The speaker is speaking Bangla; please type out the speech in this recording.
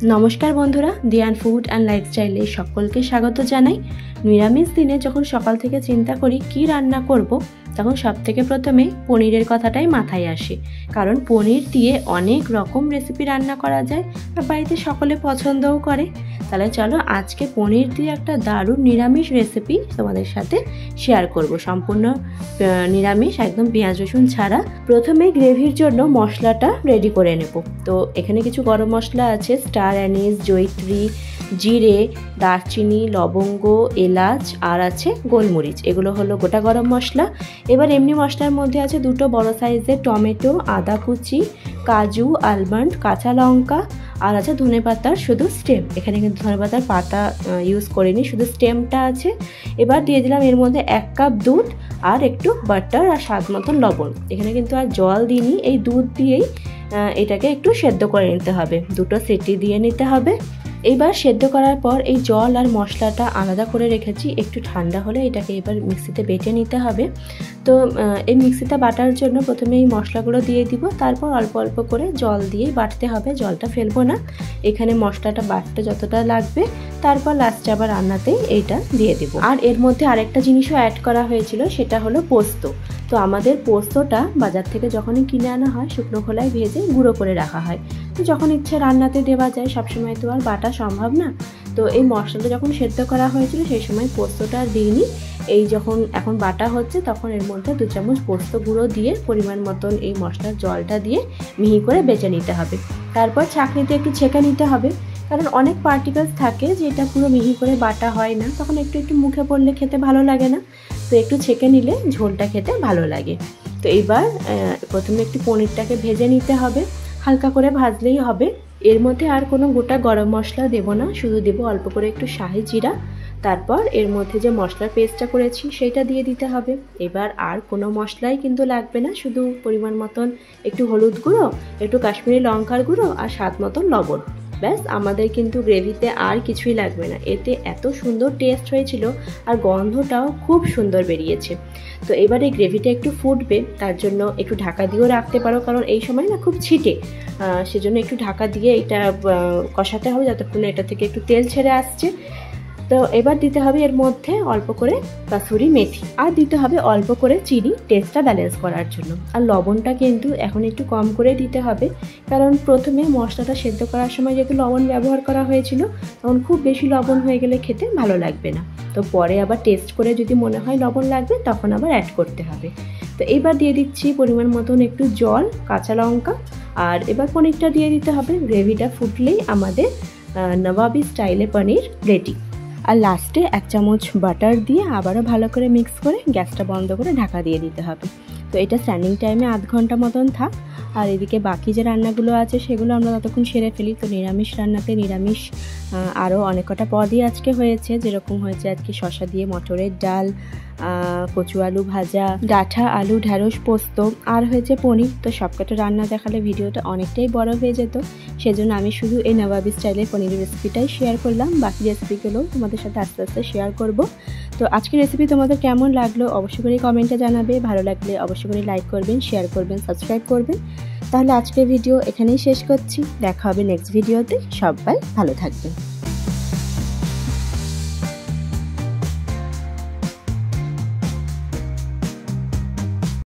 नमस्कार बंधुरा दियान फूड एंड लाइफस्टाइले सकलके स्वागत जानाई। निरामिष दिने जखन सकाल थेके चिंता करी कि रान्ना करब तखन सबथेके प्रथमे पनीरेर कथाटाई माथाय आसे, कारण पनीर दिए अनेक रकम रेसिपि रान्ना करा जाय और बाड़ीते सकले पछंदও करे। ताहले चलो आजके पनीर दिए एक दारुण निरामिष रेसिपि तोमादेर साथे शेयर करब, सम्पूर्ण निरामिष एकदम पेঁয়াজ रसुन छाड़ा। प्रथमे ग्रेभिर जोन्नो मशलाटा रेडी करे नेब। तो एखाने किछु गरम मशला आछे, स्टार एनिस, जयित्री, जिरे, दारचिनी, लवंग, एलाच और आछे गोलमरिच, एगुलो हलो गोटा गरम मशला। एबार एमनि मशलार मध्य आछे दुटो बड़ो साइजेर टमेटो, आदा कुचि, काजू, आलमंड, काँचा लंका और आछे धने पातार शुधु स्टेम। एखाने किन्तु धने पातार पाता यूज करिनि, शुधु स्टेमटा आछे। एबार दिये दिलाम एर मध्य 1 काप दूध और एकटू बाटार और स्वाद मतन लवण। एखाने किन्तु आर जल दिइनि, एई दूध दिएई एटाके एकटू सेদ্ধ करे निते होबे, दुटो सिटी दिए निते होबे। एबार सेদ্ধ करार पर এই জল আর মশলাটা আলাদা করে রেখেছি, একটু ঠান্ডা হলে এটাকে এবার মিক্সিতে বেটে নিতে হবে। তো এই মিক্সিতে বাটার জন্য প্রথমে এই মশলাগুলো দিয়ে দিব, তারপর অল্প অল্প করে জল দিয়ে বাটতে হবে, জলটা ফেলবো না। এখানে মশলাটা বাটতে যতটা লাগবে তারপর লাস্টে আবার রান্নাতেই এইটা দিয়ে দিব। আর এর মধ্যে আরেকটা জিনিসও অ্যাড করা হয়েছিল, সেটা হলো পোস্ত। তো আমাদের পোস্তটা বাজার থেকে যখনই কিনে আনা হয় শুকনো খোলায় ভেজে গুঁড়ো করে রাখা হয়। তো যখন ইচ্ছে রান্নাতে দেওয়া যায়, সবসময় তো আর বাটা সম্ভব না। তো এই মশলাটা যখন সেদ্ধ করা হয়েছিল সেই সময় পোস্তটা দিইনি। এই যখন এখন বাটা হচ্ছে তখন এর মধ্যে 2 চামচ পোস্ত গুঁড়ো দিয়ে পরিমাণ মতন এই মশলার জলটা দিয়ে মিহি করে বেটে নিতে হবে। তারপর ছাঁকনিতে একটু ছেঁকে নিতে হবে, কারণ অনেক পার্টিকেলস থাকে যেটা পুরো মিহি করে বাটা হয় না, তখন একটু একটু মুখে পড়লে খেতে ভালো লাগে না। তো একটু ছেঁকে নিলে ঝোলটা খেতে ভালো লাগে। তো এবার প্রথমে একটু পনিরটাকে ভেজে নিতে হবে, হালকা করে ভাজলেই হবে। এর মধ্যে আর কোনো গোটা গরম মশলা দেব না, শুধু দেব অল্প করে একটু শাহি জিরা। তারপর এর মধ্যে যে মশলার পেস্টটা করেছি সেটা দিয়ে দিতে হবে। এবার আর কোনো মশলাই কিন্তু লাগবে না, শুধু পরিমাণ মতন একটু হলুদ গুঁড়ো, একটু কাশ্মীরি লঙ্কার গুঁড়ো আর স্বাদ মতন লবণ। ব্যাস, আমাদের কিন্তু গ্রেভিতে আর কিছুই লাগবে না। এতে এত সুন্দর টেস্ট হয়েছিল আর গন্ধটাও খুব সুন্দর বেরিয়েছে। তো এবার এই গ্রেভিটা একটু ফুটবে, তার জন্য একটু ঢাকা দিয়েও রাখতে পারো, কারণ এই সময় না খুব ছিটে, সেজন্য একটু ঢাকা দিয়ে এটা কষাতে হবে যতক্ষণ এটা থেকে একটু তেল ছেড়ে আসছে। তো এবার দিতে হবে এর মধ্যে অল্প করে কাসুরি মেথি আর দিতে হবে অল্প করে চিনি, টেস্টটা ব্যালেন্স করার জন্য। আর লবণটা কিন্তু এখন একটু কম করে দিতে হবে, কারণ প্রথমে মশলাটা সেদ্ধ করার সময় যেহেতু লবণ ব্যবহার করা হয়েছিল তখন খুব বেশি লবণ হয়ে গেলে খেতে ভালো লাগবে না। তো পরে আবার টেস্ট করে যদি মনে হয় লবণ লাগবে তখন আবার অ্যাড করতে হবে। তো এবার দিয়ে দিচ্ছি পরিমাণ মতন একটু জল, কাঁচা লঙ্কা আর এবার পনিরটা দিয়ে দিতে হবে। গ্রেভিটা ফুটলেই আমাদের নবাবি স্টাইলে পনির রেডি। আর লাস্টে 1 চামচ বাটার দিয়ে আবারও ভালো করে মিক্স করে গ্যাসটা বন্ধ করে ঢাকা দিয়ে দিতে হবে। তো এটা স্ট্যান্ডিং টাইমে আধ ঘন্টা মতন থাক। আর এদিকে বাকি যে রান্নাগুলো আছে সেগুলো আমরা ততক্ষণ সেরে ফেলি। তো নিরামিষ রান্নাতে নিরামিষ আরও অনেক কটা পদই আজকে হয়েছে, যেরকম হয়েছে আজকে শসা দিয়ে মটরের ডাল, কচু আলু ভাজা, ডাঁটা আলু ঢ্যাঁড়স পোস্ত আর হয়েছে পনির। তো সবকটা রান্না দেখালে ভিডিওটা অনেকটাই বড় হয়ে যেত, সেজন্য আমি শুধু এই নবাবি স্টাইলের পনিরের রেসিপিটাই শেয়ার করলাম। বাকি রেসিপিগুলো তোমাদের সাথে আস্তে আস্তে শেয়ার করব। তো আজকের রেসিপি তোমাদের কেমন লাগলো অবশ্যই করে কমেন্টে জানাবে। ভালো লাগলে অবশ্যই করে লাইক করবেন, শেয়ার করবেন, সাবস্ক্রাইব করবেন। তাহলে আজকের ভিডিও এখানেই শেষ করছি, দেখা হবে নেক্সট ভিডিওতে। সবাই ভালো থাকবেন।